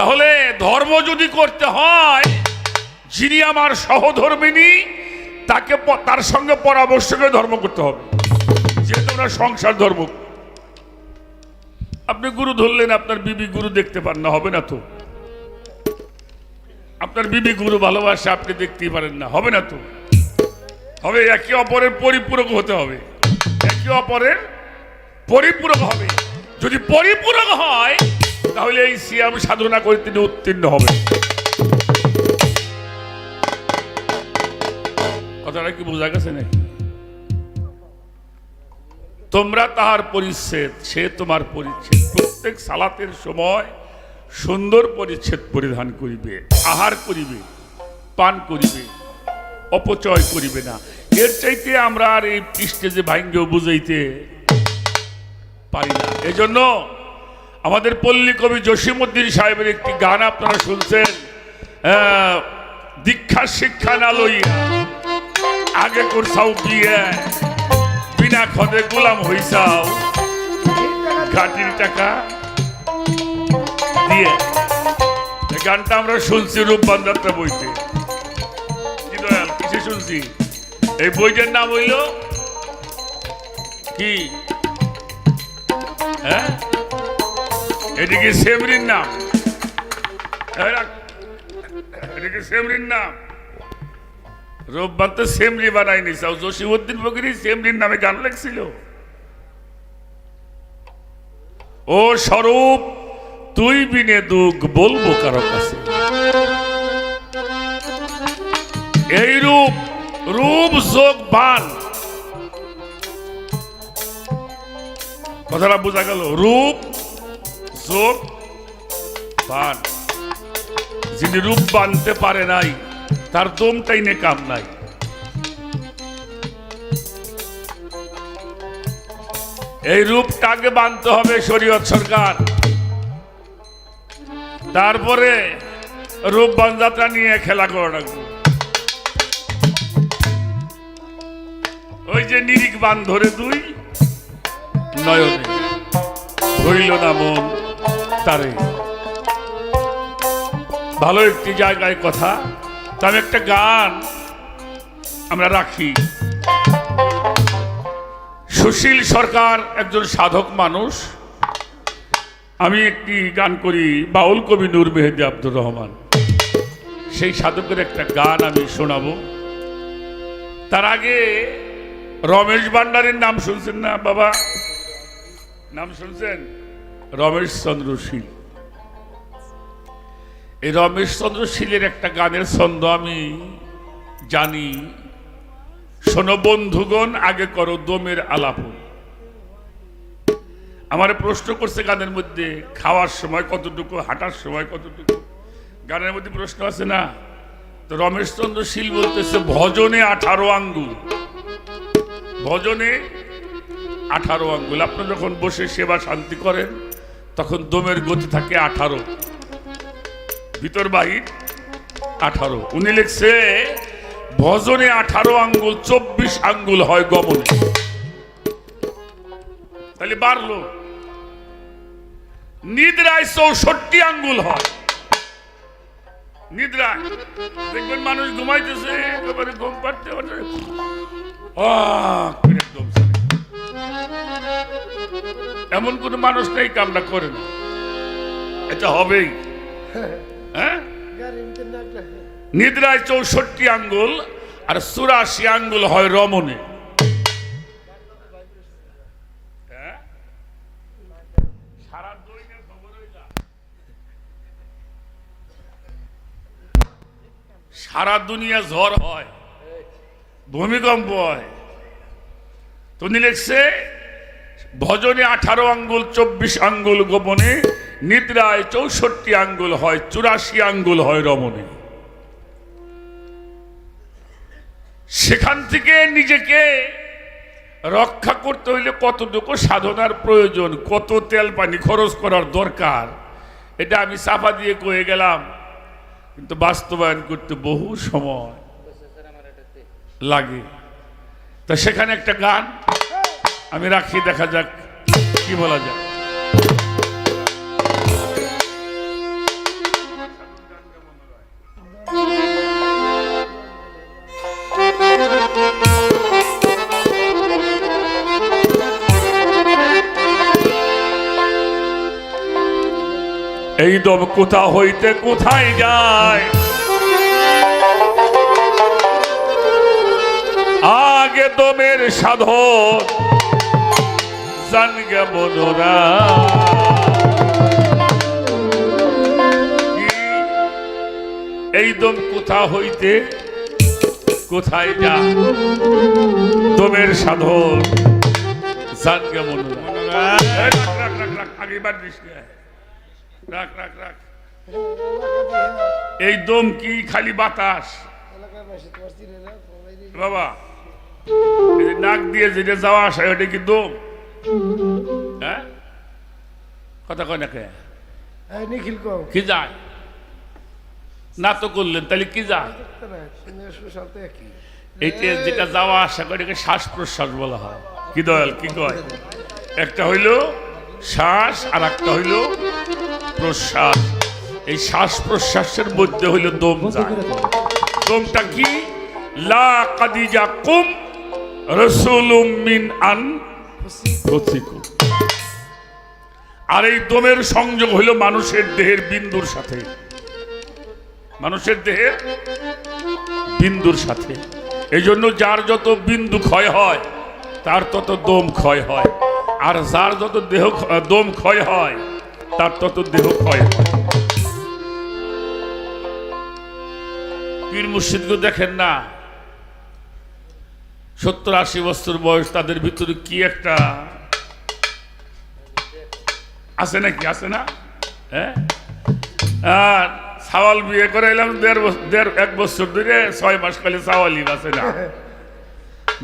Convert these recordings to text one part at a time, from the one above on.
তাহলে ধর্ম যদি করতে হয়, যিনি আমার সহধর্মিনী তাকে তার সঙ্গে পরামর্শ করে ধর্ম করতে হবে, যেহেতু আমরা সংসার ধর্ম। আপনি গুরু ধরলেন, আপনার বিবি গুরু দেখতে পান না, হবে না তো? আপনার বিবি গুরু ভালোবাসে, আপনি দেখতেই পারেন না, হবে না তো? হবে। একে অপরের পরিপূরক হতে হবে, একে অপরের পরিপূরক হবে। যদি পরিপূরক হয় তাহলে এই সিয়াম সাধনা করে তিনি উত্তীর্ণ হবে। কথাটা কি বোঝা গেছে নাকি? তোমরা তাহার পরিচ্ছেদ, সে তোমার পরিচ্ছেদ। প্রত্যেক সালাতের সময় সুন্দর পরিচ্ছেদ পরিধান করিবে, আহার করিবে, পান করিবে, অপচয় করিবে না। এর চাইতে আমরা আর এই স্টেজে ভাঙ্গেও বুঝাইতে পারি না। এজন্য আমাদের পল্লী কবি জসিমউদ্দিন সাহেবের একটি গান আপনারা শুনছেন, দীক্ষা শিক্ষা না লইয়া আগে করছাও বিয়ে, বিনা খদে গোলাম হইছাও ঘাটির টাকা দিয়ে। এই গানটা আমরা শুনছি রূপবান যাত্রা বইতে। কি দয়াল, কিসে শুনছি? এই বইটার নাম হইল কি? হ্যাঁ, এদিকে সেমরির নাম, এদিকে সেমরির নাম। রূপবান তো সেমরি বানাই নিছাও, জসিমউদ্দিন ফকির সেমরির নামে গান লেখছিল। ও স্বরূপ তুই বিনে দুঃখ বলবো কারো কাছে। এই রূপ, রূপ যোগ বান, কথাটা বোঝা গেল? রূপ যোগ বান। যিনি রূপ বানতে পারে নাই তার দমটাই নে কাম নাই। এই রূপটাকে বানতে হবে শরীয়ত সরকার, তারপরে রূপবান যাত্রা নিয়ে খেলা করা লাগবে। ওই যে নিরিক বান ধরে দুই নয়নে, হইল না মন তারে। ভালো একটি জায়গায় কথা। তবে একটা গান আমরা রাখি। সুশীল সরকার একজন সাধক মানুষ। আমি একটি গান করি, বাউল কবি নূর মেহেদি আব্দুর রহমান, সেই সাধকের একটা গান আমি শোনাবো। তার আগে রমেশ ভান্ডারীর নাম শুনছেন না বাবা? নাম শুনছেন? রমেশ চন্দ্র শীল। এই রমেশ চন্দ্র শীলের একটা গানের ছন্দ আমি জানি। শোনো বন্ধুগণ, আগে করো দমের আলাপ। আমার প্রশ্ন করছে গানের মধ্যে, খাওয়ার সময় কতটুকু, হাঁটার সময় কতটুকু, গানের মধ্যে প্রশ্ন আছে না? তো রমেশ চন্দ্র শীল বলতেছে ভজনে 18 আঙ্গুল, ভজনে 18 আঙ্গুল। আপনি যখন বসে সেবা শান্তি করেন তখন দমের গতি থাকে 18, ভিতর বাহির 18। উনি লিখছে ভজনে 18 আঙ্গুল, 24 আঙ্গুল হয় গমনে। তাহলে বাড়লো। নিদ্রায় 64 আঙ্গুল হয়। নিদ্রায় দেখবেন মানুষ ঘুমাইতেছে, একেবারে ঘুম পাড়তে পারছে, এমন কোন মানুষ নেই কামনা করে না। এটা হবেই। হ্যাঁ, নিদ্রায় 64 আঙ্গুল আর 84 আঙ্গুল হয় রমণে। সারা দুনিয়া ঝড় হয়, ভূমিকম্প হয়। তো লিখছে ভজনে 18 আঙ্গুল, 24 আঙ্গুল গোপনে, নিদ্রায় 64 আঙ্গুল হয়, 84 আঙ্গুল হয় রমণে। সেখান থেকে নিজেকে রক্ষা করতে হইলে কতটুকু সাধনার প্রয়োজন, কত তেল পানি খরচ করার দরকার, এটা আমি চাপা দিয়ে কয়ে গেলাম, কিন্তু বাস্তবায়ন করতে বহু সময় লাগে। তা সেখানে একটা গান আমি রাখি, দেখা যাক কি বলা যায়। এই দম কোথা হইতে কোথায় যায়, আগে দমের সাধন জানগে মনোরা। এই দম কোথা হইতে কোথায় যায়, দমের সাধন জানগে মনোরা। আগেবার রাখ রাখ রাখ। এই দম কি খালি বাতাস বাবা? নাক দিয়ে যেটা যাওয়া আসা ওটা কি দম? হ্যাঁ কথা কয় না কে? কি যায় না তো করলেন তাহলে কি যায়? এইটা যেটা যাওয়া আসা করে এটাকে শ্বাস প্রশ্বাস বলা হয়। কি দয়াল কি কয়? একটা হইল শ্বাস আর একটা হইল প্রশ্বাস। এই শ্বাস প্রশ্বাসের মধ্যে হইল দম যায়। দমটা কি? লা কাদিজা কুম রাসূলুম মিন আনফুসিকুম। আর এই দমের সংযোগ হইল মানুষের দেহের বিন্দুর সাথে, মানুষের দেহের বিন্দুর সাথে। এই জন্য যার যত বিন্দু ক্ষয় হয় তার তত দম ক্ষয় হয়, আর যার যত দেহ দম ক্ষয় হয় তার তত দেহ ক্ষয় হয়। পীর মুর্শিদকে দেখেন না, 70-80 বছর বয়স, তাদের ভিতরে কি একটা আছে নাকি? আছে না? হ্যাঁ, আর সাওয়াল বিয়ে করে এলাম 1 বছর ধরে 6 মাস কালে সাওয়ালি আছে না।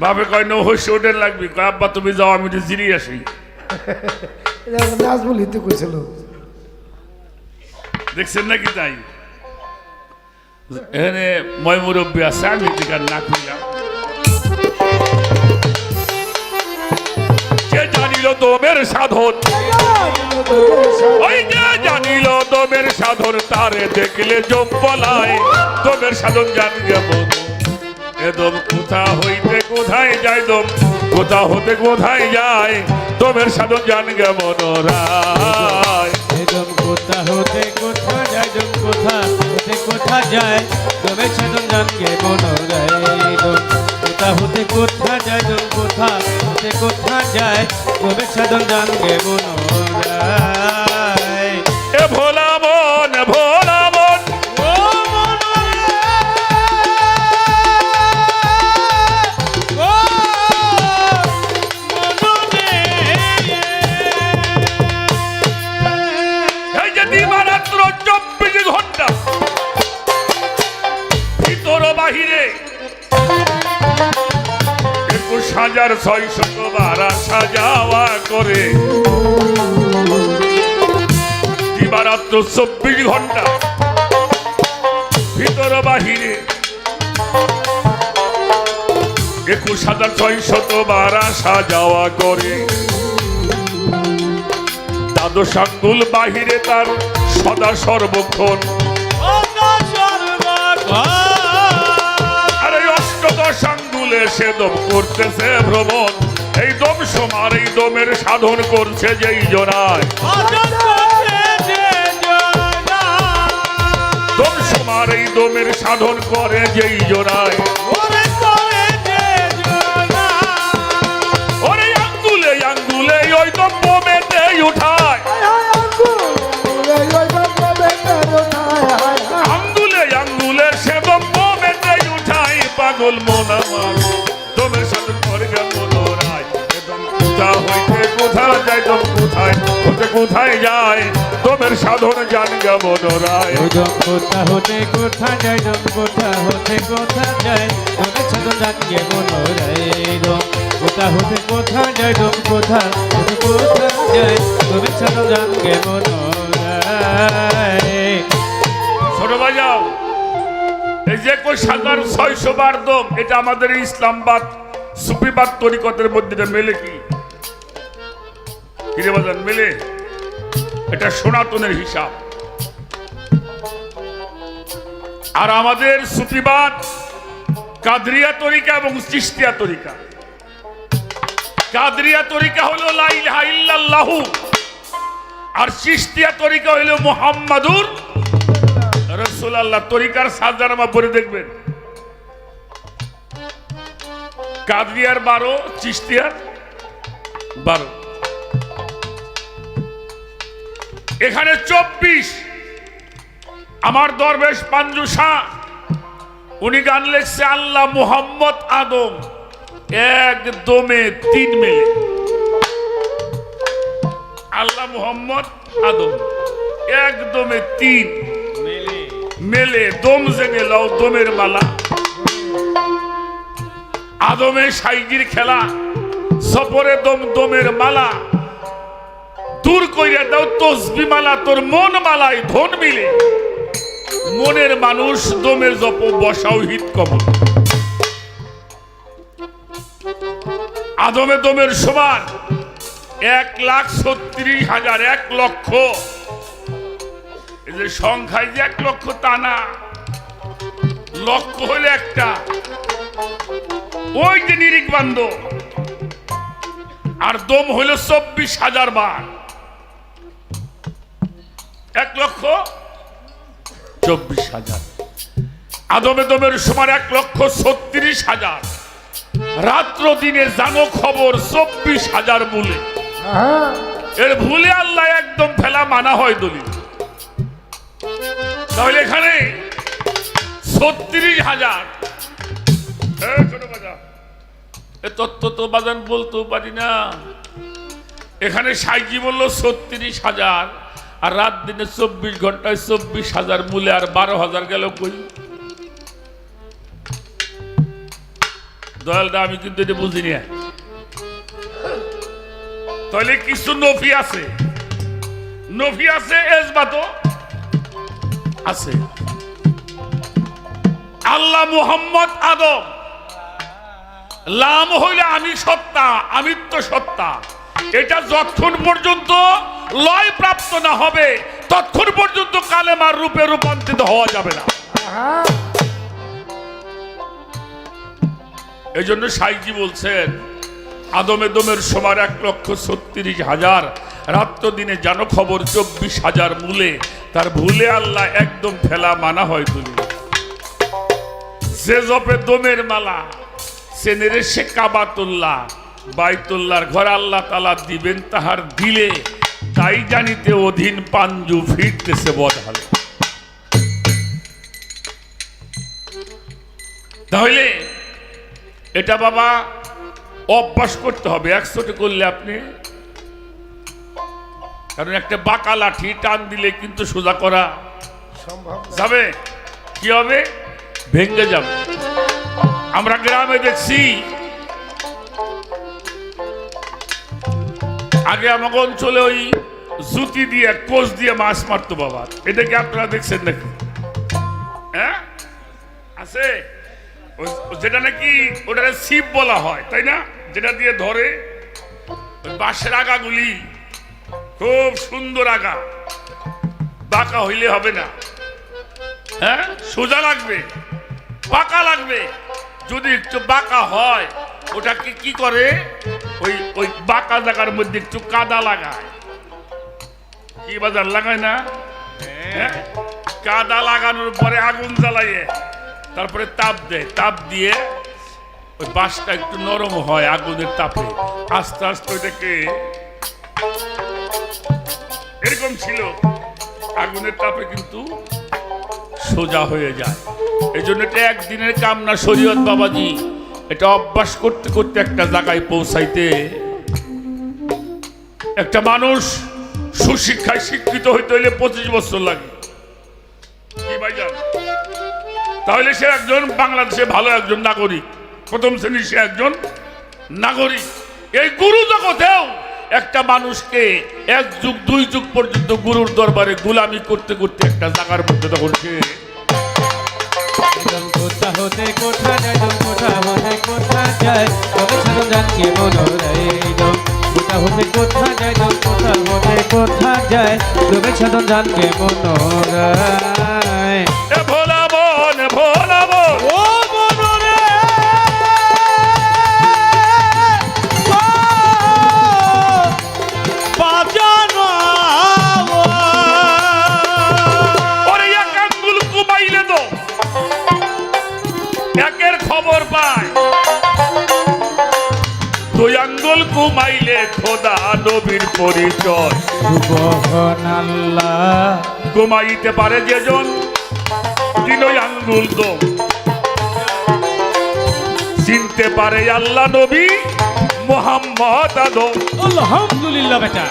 বাপে কয় নৌ হইসে ওদের লাগবে, কয় আব্বা তুমি যাও আমি তো জিরিয়ে আসি। দেখছেন নাকি? তাই এখানে ময় মুরব্বী আছে, আমি দিকার না খুললাম। যে জানিল দমের সাধন, ওই যে জানিল দমের সাধন, তারে দেখলে জম বলায় দমের সাধন জানগে মন। এ দম কোথা হইতে কোথায় যায়, দম কোথা হতে কোথায় যায়, দমের সাধন জানগে মনোরায়। দম কোথা হতে কোথা যায়, দম কোথা হতে কোথা যায়, দমের সাধন জানগে মনোরায়। দম কোথা হতে কোথা যায়, দম কোথা হতে কোথা যায়, দমের সাধন জানগে মনোরায়। এ ভোলা মন, ভোলা মন, ও এই যে দিবারাত্র 24 ঘন্টা ভিতর বাহিরে 21,600 বার আসা যাওয়া করে, দিবারাত্র 24 ঘন্টা ভিতর বাহিরে 21,600 বার আসা যাওয়া করে। দ্বাদশ আঙ্গুল বাহিরে তার সদা সর্বক্ষণ, আর এই অষ্টদশ আঙ্গুলে সে দম করতেছে ভ্রমণ। এই দম সমার, এই দমের সাধন করছে যেই জনায়, দম সমার এই দমের সাধন করে যেই জনায়। ওরে আঙ্গুলে আঙ্গুলে ওই দম বোমেতে উঠায়, আঙ্গুলে আঙ্গুলে সে দম বোমেতে উঠায়। পাগল মন আমার দমের সাধন করে মনোরায়। দম কোথা হইতে কোথা যায়, দম কোথায় হতে কোথায় যায়, দমের সাধন জানগে মনোরায়। দম কোথা হতে কোথা যায়, দম কোথা হতে কোথা যায়, দমের সাধন জানগে মনোরায়। দম কোথা হতে কোথা যায়, দম কোথা হতে কোথা যায়, দমের সাধন জানগে মনোরায়। ছোট বাজাও, এই যে 21,600 বার দম, এটা আমাদের ইসলামবাদ সুফিবাদ তরিকতের মধ্যে মেলে কি? কিরে বাজান মেলে? এটা সনাতনের হিসাব। আর আমাদের সুফিবাদ কাদরিয়া তরিকা এবং চিশতিয়া তরিকা। কাদরিয়া তরিকা হলো লা ইলাহা ইল্লাল্লাহু, আর চিশতিয়া তরিকা হইল মুহাম্মাদুর রাসূলুল্লাহ। তরিকার সাজদানামা পড়ে দেখবেন, কাদরিয়ার 12, চিশতিয়ার 12, এখানে 24। আমার দরবেশ পাঞ্জু শাহ উনি গান লেখছে আল্লাহ মুহাম্মদ আদম একদমে 3 মেলে। আল্লাহ মুহাম্মদ আদম একদমে 3 মেলে। দম জেনে লও দমের মালা, আদমে সাইজির খেলা, সফরে দম দমের মালা, দূর কইরা দাও তসবি মালা, তোর মন মালাই ধন মিলে। মনের মানুষ দমের জপ বসাও হিত কবল। আদমে দমের সমান 1,36,000, 1 লক্ষ। এই যে সংখ্যায় যে 1 লক্ষ তা না, লক্ষ হইলে একটা, ওই যে নিরিক বান্ধ। আর দম হইল 24,000 বার, 1,24,000। আদমে দমের সমান 1,36,000। রাত্র দিনে জানো খবর 24,000 মূলে। এর ভুলে আল্লাহ একদম ফেলা মানা হয় দলিল। তাহলে এখানে 36,000 তত্ত্ব তো বাজান বলতেও পারি না। এখানে সাইজি বললো 36,000, আর রাত দিনে 24 ঘন্টায় 24,000 মূলে, আর 12,000 গেল কই? দয়ালটা আমি কিন্তু এটা বুঝিনি। তাহলে কিছু নফি আছে, নফি আছে, এজবাতও আছে। আল্লাহ মুহাম্মদ আদম, লাম হইলে আমি সত্তা, আমিত্ব সত্তা। এটা যতক্ষণ পর্যন্ত লয় প্রাপ্ত না হবে ততক্ষণ পর্যন্ত কালেমার রূপে রূপান্তরিত হওয়া যাবে না। এই জন্য সাইজি বলছেন আদমে দমের সমান 1,36,000, রাত্র দিনে জানো খবর 24,000 মূলে। তার ভুলে আল্লাহ একদম ফেলা মানা হয় তুলি। যে জপে দমের মালা সে নেরে সে কাবাতুল্লাহ, বাইতুল্লাহর ঘর আল্লাহ তাআলা দিবেন তাহার দিলে। তাই জানিতে অধীন পাঞ্জু ফিরতেছে বদহালে। তাহলে এটা বাবা অভ্যাস করতে হবে। 100টা করলে আপনি, কারণ একটা বাঁকা লাঠি টান দিলে কিন্তু সোজা করা সম্ভব যাবে, কি হবে? ভেঙে যাবে। আমরা গ্রামে দেখছি, আগে আমাকে অঞ্চলে ওই জুতি দিয়ে কোচ দিয়ে মাছ মারতো বাবা। এটা কি আপনারা দেখছেন নাকি? হ্যাঁ আছে, যেটা নাকি ওটা ছিপ বলা হয়, তাই না? যেটা দিয়ে ধরে বাঁশের আগাগুলি খুব সুন্দর আগা, বাঁকা হইলে হবে না। হ্যাঁ, সোজা লাগবে, বাঁকা লাগবে। যদি একটু বাঁকা হয় ওটাকে কি করে, ওই বাঁকা জায়গার মধ্যে একটু কাদা লাগায়। কি বাজার লাগায় না? হ্যাঁ, কাদা লাগানোর পরে আগুন জ্বালাইয়ে তারপরে তাপ দেয়। তাপ দিয়ে ওই বাঁশটা একটু নরম হয় আগুনের তাপে। আস্তে আস্তে ওইটাকে এরকম ছিল, আগুনের তাপে কিন্তু সোজা হয়ে যায়। এই জন্য এটা একদিনের কাম না শরীয়ত বাবাজি। এটা অভ্যাস করতে করতে একটা জায়গায় পৌঁছাইতে, একটা মানুষ সুশিক্ষায় শিক্ষিত হইতে হইলে 25 বছর লাগে। কি ভাইজান? তাহলে সে একজন বাংলাদেশে ভালো একজন নাগরিক, প্রথম শ্রেণীর সে একজন নাগরিক। এই গুরু জগতেও একটা মানুষকে 1 যুগ 2 যুগ পর্যন্ত গুরুর দরবারে গোলামি করতে করতে একটা জায়গার মধ্যে তখন সে কোথা হতে কোথা যায়, কোথা হতে কোথা যায়, তবে সাধন জানকে মনোরায়। কোথা হতে কোথা যায়, কোথা হতে কোথা যায়, তবে সাধন জানকে মনোরায়। ভোলা মন, ভোলা মন, ও মনরে বাজানো কুমাইলে খোদা নবীর পরিচয়। সুবহানাল্লাহ। ঘুমাইতে পারে যেজন তিনই আঙ্গুল দম, চিনতে পারে আল্লাহ নবী মোহাম্মদ আদম। আলহামদুলিল্লাহ বেটা।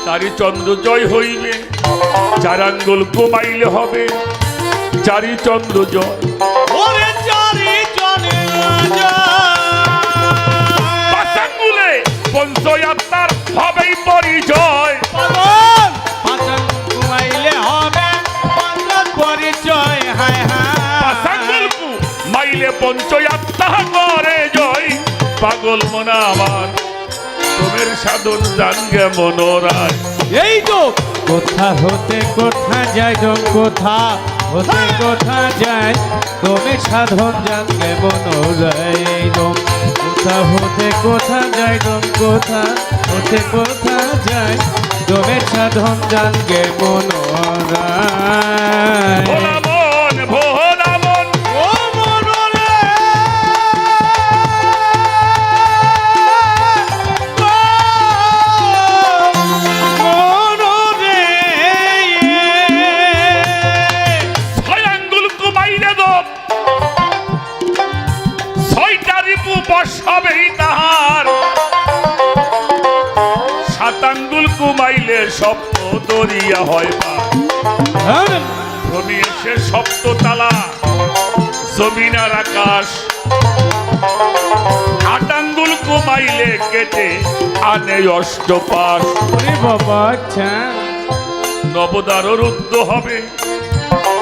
চারি চন্দ্র জয় হইবে, চার আঙ্গুল ঘুমাইলে হবে চারি চন্দ্র জয়। ওরে চারি জনে পাঁচ আঙ্গুলে পঞ্চ আত্মার হবেই পরিচয়। পাগল পাঁচান ঘুমাইলে হবে পাঁচান পরিচয়। হায় পাঁচ আঙ্গুল হায় মাইলে পঞ্চ আত্মা করে জয়। পাগল মনা আমার তোমের সাধন জানগে মনোরায়। এই তো কোথা হতে কোথা যায় জন, কোথা হতে কোথা যায় তুমি সাধন জানবে মনোরায়। এই দম কোথা হতে কোথা যায় জন, কোথা হতে কোথা যায় তুমি সাধন জানবে মনোরায়। ভোলা মন ভোলা মন ও মনোরে মনোরে ছয় আঙ্গুল কুমাইলে দম, ছয়টা রিপু বশ হবেই তাহার। সাত আঙ্গুল কুমাইলে সপ্ত দরিয়া হয় পার। ভূমি এসে সপ্ত তালা জমিন আর আকাশ। আট আঙ্গুল কুমাইলে কেটে আনে অষ্টপাশ। ওরে বাবা আচ্ছা নবদার রুদ্ধ হবে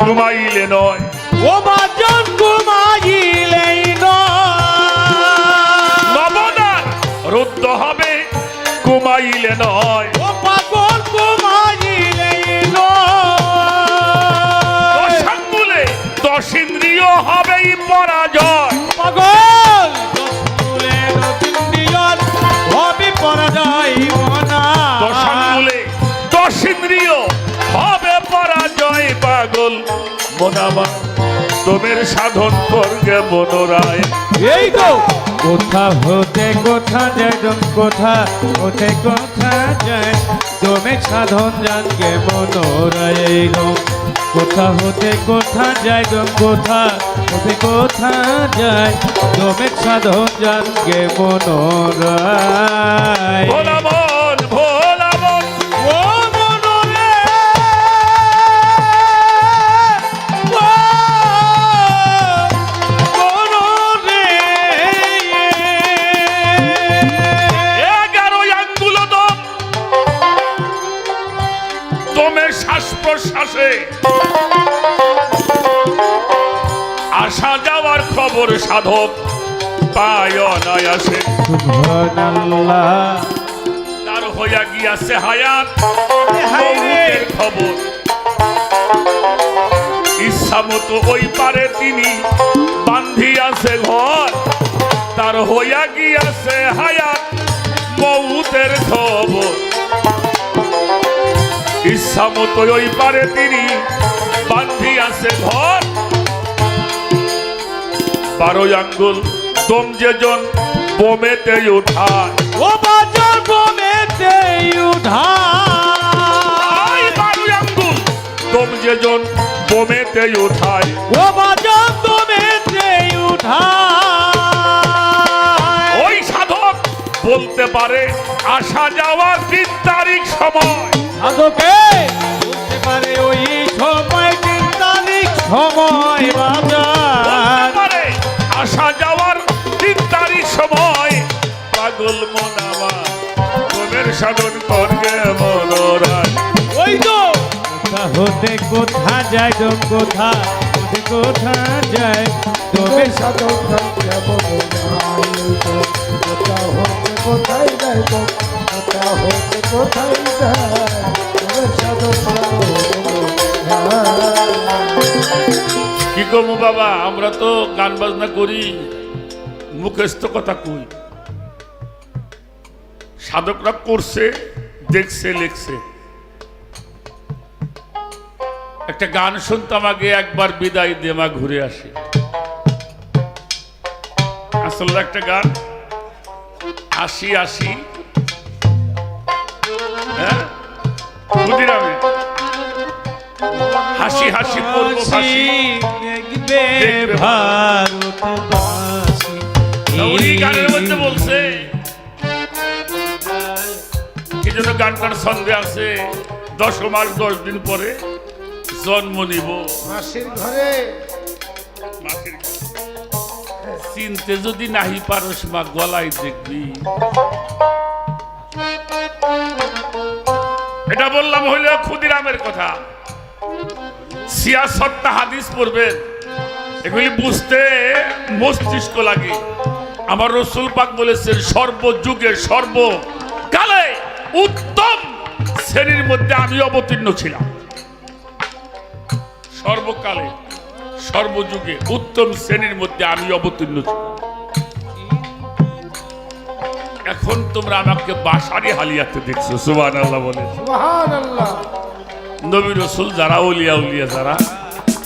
কুমাইলে নয়। ও বাজন ঘুমাইলেই নয়। নবদার রুদ্ধ হবে কুমাইলে নয়। ও পাগল ঘুমাইলেই দশ নয়। আঙ্গুলে দশ ইন্দ্রিয় হবেই পরাজয়। পাগল দশমূলে দশিন্দ্রিয়র হবে পরাজয় মনা। দশ আঙ্গুলে দশ ইন্দ্রিয় হবে পরাজয়। পাগল মনামা তোমের সাধন করগে মনোরায়। এই তো কোথা হতে কোথা যায় জন, কোথা হতে কোথা যায় তুমি সাধন জানকে মনোরায়। এই দম কোথা হতে কোথা যায় জন, কোথা হতে কোথা যায় তুমি সাধন জানকে মনোরায়। ভোলা মন ভোলা মন ও মনোরে ও মনোরে 11 আঙ্গুল দম, দমের শ্বাস প্রশ্বাসে আসা যাওয়ার খবর সাধক পায় অনায়াসে। সুবহানাল্লাহ। তার হইয়া গিয়াছে হায়াত হায় রে। মৌতের খবর। ইচ্ছা মতো ওই পারে তিনি বান্ধিয়াছে ঘর। তার হইয়া গিয়াছে হায়াত মৌতের খবর। ইচ্ছা মতো ওই পারে তিনি বান্ধিয়াছে ঘর। 12 আঙ্গুল দম যেজন বোমেতে উঠায়। ও বাজার বনেতে উধাই। 12 আঙ্গুল দম যেজন বোমেতে উঠায়। ও বাজার বনেতে উধাই। ওই সাধক বলতে পারে আসা যাওয়ার 3 তারিখ সময়। সাধকে বলতে পারে ওই সময় 3 তারিখ সময় বলতে বাজার। পারে আসা যাওয়ার 3 তারিখ সময়। পাগল মনামা তোমের সাধন করবে মনোরায়। ওই তো কোথা হতে কোথা যায় জন, কোথা হতে কোথা যায় তুমি সাধন থাকতে কোথা হতে কোথায় যায় তো, কোথা হতে কোথায় যায় তোমার সাধন। কি কমু বাবা, আমরা তো গান বাজনা করি, মুখস্থ কথা কই। সাধকরা করছে, দেখছে, লিখছে। একটা গান শুনতাম আগে, একবার বিদায় দেমা ঘুরে আসি। আসলে একটা গান হাসি হাসি, হ্যাঁ ক্ষুদিরামে হাসি হাসি পড়বো ফাঁসি, দেখবে ভারতবাসী। উনি গানের মধ্যে বলছে কি যেন গানটার ছন্দে আছে, 10 মাস 10 দিন পরে জন্ম নিব মাসির ঘরে। মাসির ঘরে। চিনতে যদি নাহি পারস মা গলায় দেখবি। এটা বললাম হইল ক্ষুদিরামের কথা। সিয়াসত্তা হাদিস পড়বেন, এগুলি বুঝতে মস্তিষ্ক লাগে। আমার রসুল পাক বলেছেন সর্বযুগে সর্বকালে উত্তম শ্রেণীর মধ্যে আমি অবতীর্ণ ছিলাম। সর্বকালে সর্বযুগে উত্তম শ্রেণীর মধ্যে আমি অবতীর্ণ ছিলাম। এখন তোমরা আমাকে বাসারি হালিয়াতে দেখছো, সুবহানাল্লাহ বলে। সুবহানাল্লাহ। নবী রসুল যারা উলিয়া উলিয়া যারা,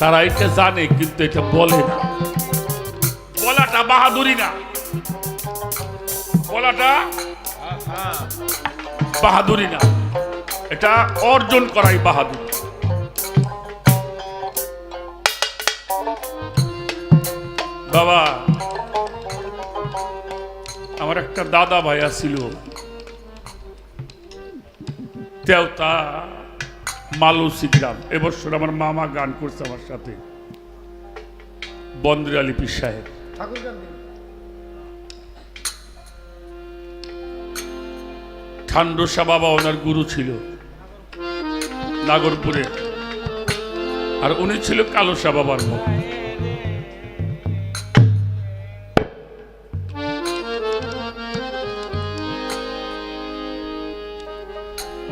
তারা এটা জানে কিন্তু এটা বলে না। বলাটা বাহাদুরি না, বলাটা বাহাদুরি না, এটা অর্জন করাই বাহাদুরি। বাবা, আমার একটা দাদা ভাইয়া ছিল, তেওতা মালুসি গ্রাম। এবছর আমার মামা গান করছে আমার সাথে, বন্দর আলী পীর সাহেব। ঠান্ডসা বাবা ওনার গুরু ছিল নাগরপুরে, আর উনি ছিল কালোসা বাবার মত।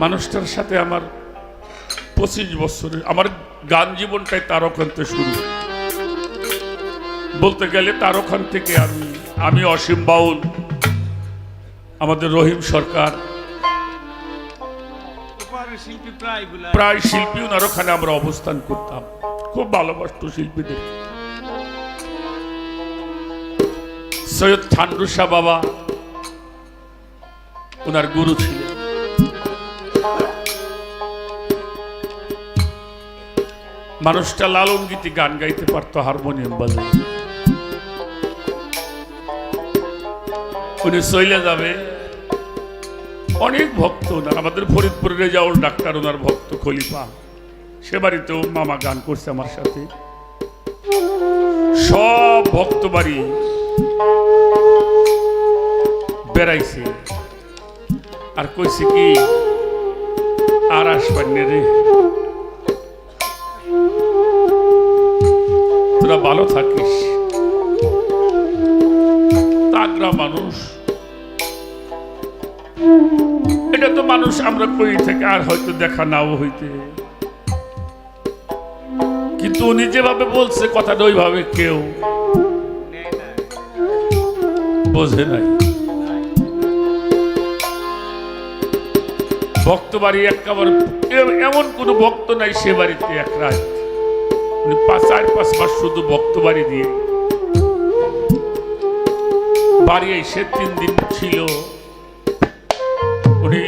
মানুষটার সাথে আমার 25 বছরের, আমার গান জীবনটাই তার ওখান থেকে শুরু। বলতে গেলে তার ওখান থেকে আমি অসীম বাউল, আমাদের রহিম সরকার, প্রায় শিল্পী ওনার ওখানে আমরা অবস্থান করতাম। খুব ভালোবাসত শিল্পীদের। সৈয়দ ঠান্ডুসা বাবা ওনার গুরু ছিলেন। মানুষটা লালন গীতি গান গাইতে পারতো, হারমোনিয়াম বাজায়। উনি চলে যাবে, অনেক ভক্ত ওনার। আমাদের ফরিদপুরের রেজাউল ডাক্তার ওনার ভক্ত খলিফা, সে বাড়িতেও মামা গান করছে আমার সাথে। সব ভক্ত বাড়ি বেড়াইছে, আর কইছে কি আর আসবেন রে, তোরা ভালো থাকিস। তাগরা মানুষ, এটা তো মানুষ আমরা কই থেকে আর হয়তো দেখা নাও হইতে, কিন্তু উনি যেভাবে বলছে কথাটা ওইভাবে কেউ বোঝে নাই। ভক্ত বাড়ি একেবারে এমন কোন ভক্ত নাই সে বাড়িতে এক রাত, 4-5 মাস শুধু ভক্ত বাড়ি দিয়ে বাড়ি এসে 3 দিন ছিল। উনি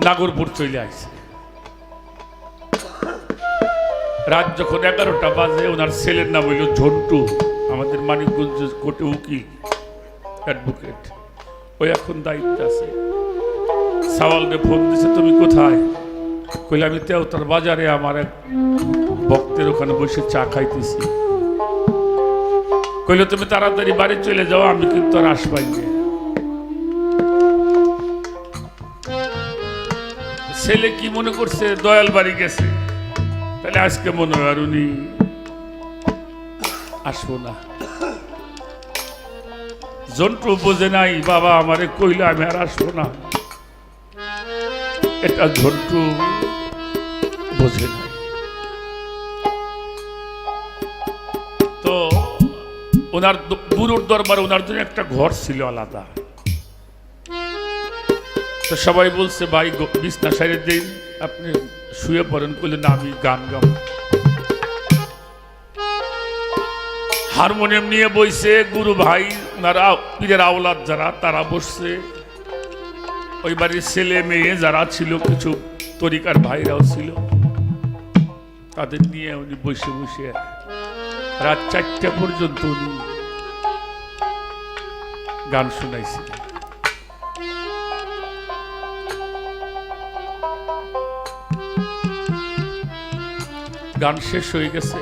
নাগরপুর চলে আসছে। রাত যখন 11টা বাজে, ওনার ছেলের নাম হইল ঝন্টু, আমাদের মানিকগঞ্জ কোর্টে উকিল, অ্যাডভোকেট, ওই এখন দায়িত্ব আছে। সাওয়ালকে ফোন দিছে, তুমি কোথায়? কইলে আমি তেওতার বাজারে আমার এক ভক্তের ওখানে বসে চা খাইতেছি। কইলে তুমি তাড়াতাড়ি বাড়ি চলে যাও, আমি কিন্তু আর আসবাই না। ছেলে কি মনে করছে দয়াল বাড়ি গেছে, তাহলে আজকে মনে হয় আর উনি আসবো না। জন্টু বোঝে নাই, বাবা আমারে কইলে আমি আর আসবো না, এটা ঝন্টু বোঝে নাই। তো ওনার বুড়োর দরবারে ওনার জন্য একটা ঘর ছিল আলাদা। তো সবাই বলছে ভাই বিছনা সাইরে দিন, আপনি শুয়ে পড়েন। বললেন না, আমি গান গাব। হারমোনিয়াম নিয়ে বইছে গুরু ভাই ওনারা পীরের আওলাদ যারা তারা বসছে, ওই বাড়ির ছেলে মেয়ে যারা ছিল কিছু তরিকার ভাইরাও ছিল, তাদের নিয়ে উনি বসে বসে রাত 4টা পর্যন্ত উনি গান শোনাইছিলেন। গান শেষ হয়ে গেছে,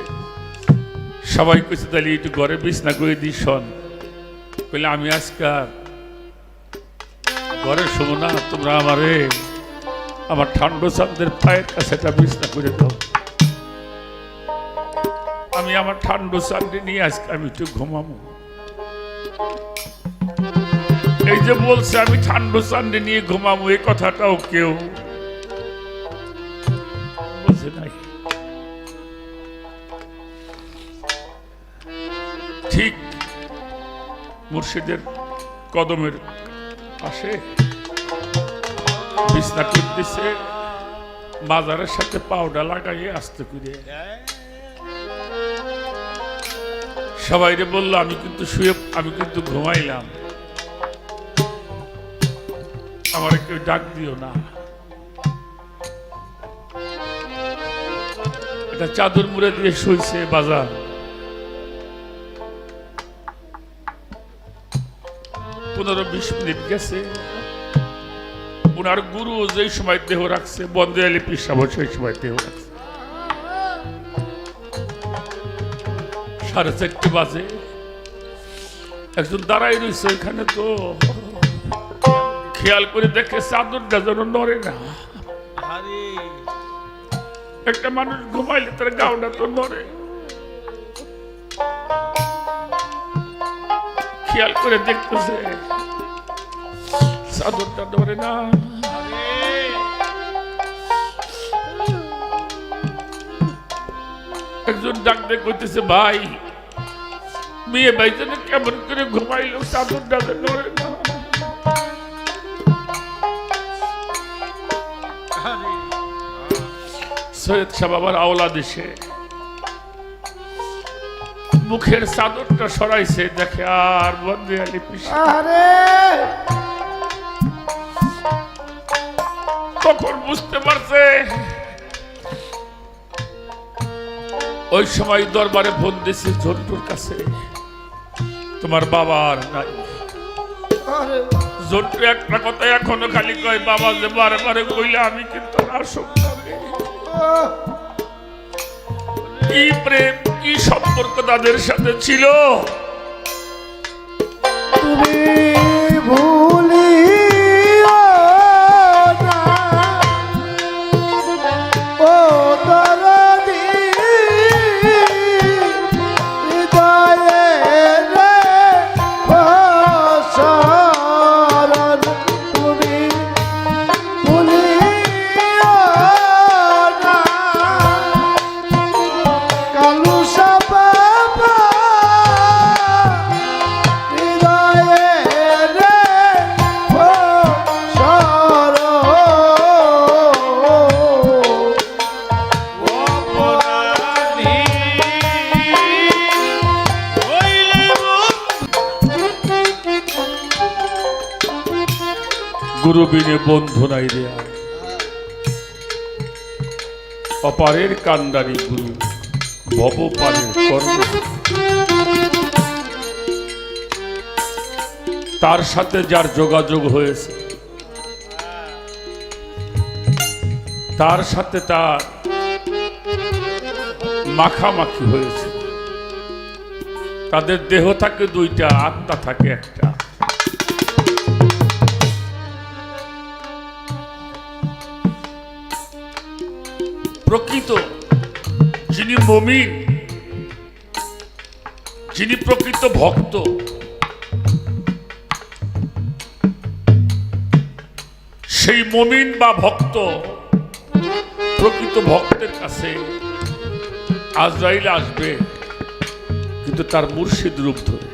সবাই কইছে তাহলে একটু ঘরে বিছনা করে দিই শোন। কইলে আমি আজকাল ঘরে শোবো না, তোমরা আমার ঠান্ডা চাঁদের পায়ের কাছে একটা বিছনা করে দাও। আমি আমার ঠান্ডা চাঁদে নিয়ে আজকে আমি একটু ঘুমাবো। এই যে বলছে আমি ঠান্ডা চাঁদে নিয়ে ঘুমাবো, এই কথাটাও কেউ বোঝে নাই। ঠিক মুর্শিদের কদমের পাশে বিছনা করতেছে, মাজারের সাথে পাউডার লাগাইয়ে আসতে করে সবাইরে বললো আমি কিন্তু ঘুমাইলাম, আমার কেউ ডাক দিও না। এটা চাদর মুড়ে দিয়ে শুইছে বাজার। 15-20 মিনিট গেছে, ওনার গুরু যেই সময় দেহ রাখছে, বন্দে আলী পীর সাহেব সেই সময় দেহ রাখছে। 4:30 বাজে একজন দাঁড়াই রয়েছে ওইখানে, তো খেয়াল করে দেখে চাদরটা যেন নড়ে না। একটা মানুষ ঘুমাইলে তার গাওটা তো নড়ে, খেয়াল করে দেখতেছে চাদরটা ধরে না। একজন ডাক দিয়ে কইতেছে ভাই, মেয়ে ভাই যেন কেমন করে ঘুমাইলো, চাদরটা ধরে না। সৈয়দ শাহ বাবার আওলাদ এসে মুখের চাদরটা সরাইছে, দেখে আর বন্দে আলী পীর তখন বুঝতে পারছে। ওই সময় দরবারে ফোন দিয়েছে ঝন্টুর কাছে, তোমার বাবা আর নাই। ঝন্টু একটা কথা এখনো খালি কয়, বাবা যে বারে বারে কইলে আমি কিন্তু না শুনতাম। কি প্রেম কি সম্পর্ক তাদের সাথে ছিল, তুমি ভুলিও না ও দরদি হৃদয়ে রে বসরণ। তুমি ভুলিও না কালু সাবাবা হৃদয়ে রে গুরু বিনে বন্ধু নাই রে, অপারের কান্ডারি গুরু ভব পারের কর্ম। তার সাথে যার যোগাযোগ হয়েছে, তার সাথে তার মাখামাখি হয়েছে, তাদের দেহ থাকে 2টা, আত্মা থাকে একটা। প্রকৃত যিনি মুমিন, যিনি প্রকৃত ভক্ত, সেই মুমিন বা ভক্ত প্রকৃত ভক্তের কাছে আজরাইল আসবে, কিন্তু তার মুর্শিদ রূপ ধরে।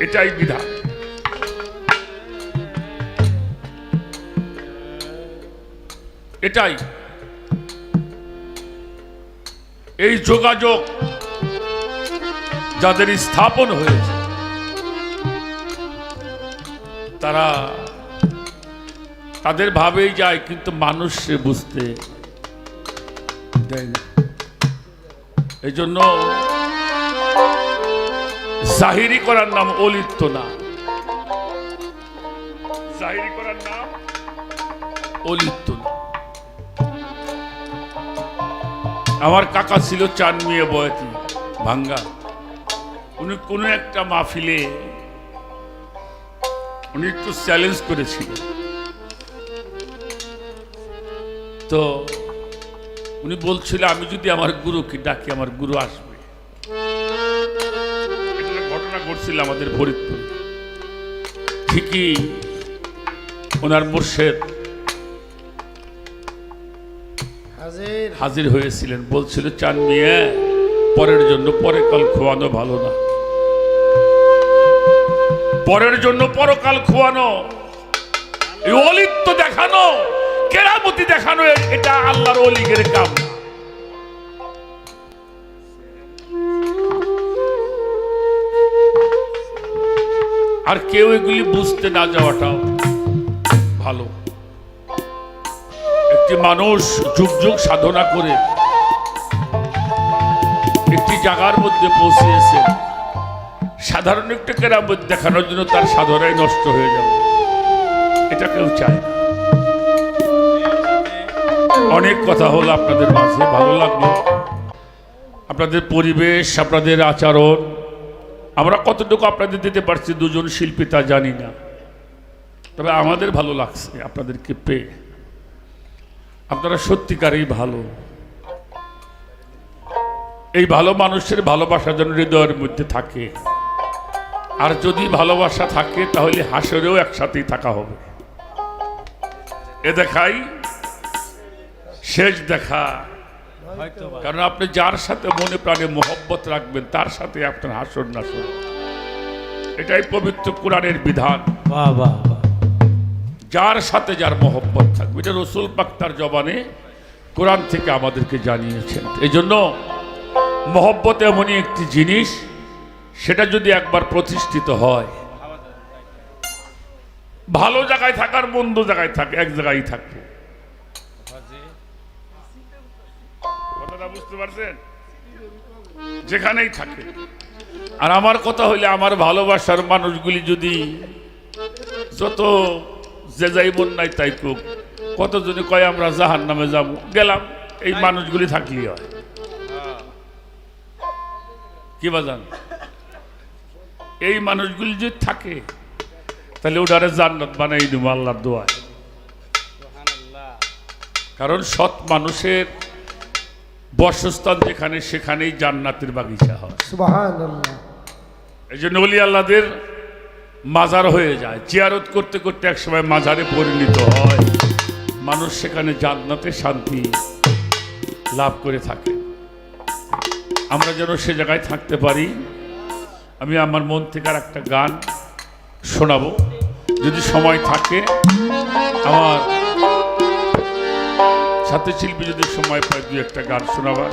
এটাই বিধান। এটাই এই যোগাযোগ যাদের স্থাপন হয়েছে তারা তাদের ভাবেই যায়, কিন্তু মানুষ সে বুঝতে দেয় না। এই জন্য জাহিরি করার নাম অলিত্ব না, জাহিরি করার নাম অলিত্ব না। আমার কাকা ছিল চানমিয়া বয়াতি ভাঙ্গা। উনি কোন একটা মাহফিলে উনি একটু চ্যালেঞ্জ করেছিলেন। তো উনি বলছিল আমি যদি আমার গুরুকে ডাকি আমার গুরু আসবে। এটা ঘটনা ঘটছিল আমাদের ফরিদপুর। ঠিকই ওনার মুর্শেদ হাজির হয়েছিলেন, বলছিল চান মিয়া পরের জন্য পরে কাল খোয়ানো ভালো না, পরের জন্য পরকাল খোয়ানো, অলিত্ব দেখানো, কেরামতি দেখানো, এটা আল্লাহর ওলিগের কাম না। আর কেউ এগুলি বুঝতে না যাওয়াটাও ভালো। একটি মানুষ যুগ যুগ সাধনা করে একটি জায়গার মধ্যে পৌঁছিয়েছে, সাধারণ একটা কেরামত দেখানোর জন্য তার সাধনাই নষ্ট হয়ে যাবে, এটা কেউ চায় না। অনেক কথা হলো আপনাদের মাঝে, ভালো লাগলো। আপনাদের পরিবেশ, আপনাদের আচরণ আমরা কতটুকু আপনাদের দিতে পারছি দুজন শিল্পী তা জানি না, তবে আমাদের ভালো লাগছে আপনাদেরকে পেয়ে। আপনারা সত্যিকারই ভালো। এই ভালো মানুষের ভালোবাসা যেন হৃদয়ের মধ্যে থাকে, আর যদি ভালোবাসা থাকে তাহলে হাসরেও একসাথেই থাকা হবে। এ দেখাই শেষ দেখা, কারণ আপনি যার সাথে মনে প্রাণে মোহব্বত রাখবেন তার সাথে আপনার হাসর নাসর, এটাই পবিত্র কোরআনের বিধান। যার সাথে যার মোহব্বত থাকবে, এটা রসুল পাক তার জবানে কোরআন থেকে আমাদেরকে জানিয়েছেন। এই জন্য মোহব্বত এমনই একটি জিনিস, সেটা যদি একবার প্রতিষ্ঠিত হয়, ভালো জায়গায় থাকার মন্দ জায়গায় থাকে, এক জায়গায় থাকবে। কথাটা বুঝতে পারছেন? যেখানেই থাকে। আর আমার কথা হইলে আমার ভালোবাসার মানুষগুলি যদি যত যে যাই মন নাই তাই কুক, কতজনে কয় আমরা জাহান নামে যাবো, গেলাম, এই মানুষগুলি থাকলেই হয়। কি বাজান? এই মানুষগুলি যদি থাকে তাহলে ওটারে জান্নাত বানাই দেব আল্লাহর দোয়ায়। কারণ সৎ মানুষের বসস্থান যেখানে, সেখানেই জান্নাতের বাগিচা হয়। সুবহানাল্লাহ। এই জন্য ওলি আল্লাহদের মাজার হয়ে যায়, জিয়ারত করতে করতে একসময় মাজারে পরিণত হয়, মানুষ সেখানে জান্নাতে শান্তি লাভ করে থাকে। আমরা যেন সে জায়গায় থাকতে পারি। আমি আমার মন থেকে আর একটা গান শোনাবো, যদি সময় থাকে। আমার সাথে শিল্পী যদি সময় পায় দু একটা গান শোনাবার।